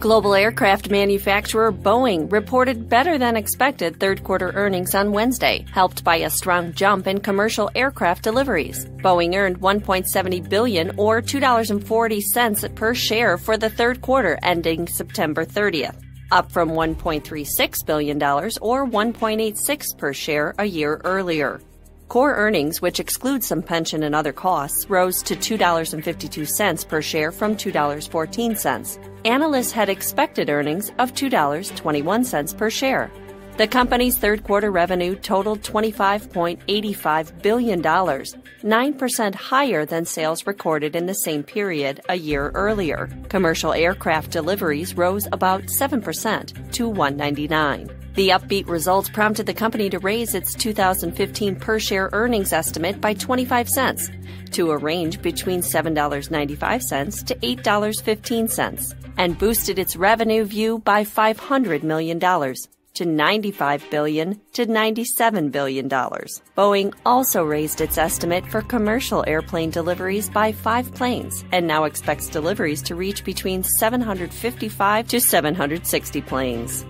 Global aircraft manufacturer Boeing reported better than expected third-quarter earnings on Wednesday, helped by a strong jump in commercial aircraft deliveries. Boeing earned $1.70 billion or $2.40 per share for the third quarter ending September 30th, up from $1.36 billion or $1.86 per share a year earlier. Core earnings, which exclude some pension and other costs, rose to $2.52 per share from $2.14. Analysts had expected earnings of $2.21 per share. The company's third-quarter revenue totaled $25.85 billion, 9% higher than sales recorded in the same period a year earlier. Commercial aircraft deliveries rose about 7% to 199. The upbeat results prompted the company to raise its 2015 per-share earnings estimate by 25 cents to a range between $7.95 to $8.15, and boosted its revenue view by $500 million to $95 billion to $97 billion. Boeing also raised its estimate for commercial airplane deliveries by 5 planes and now expects deliveries to reach between 755 to 760 planes.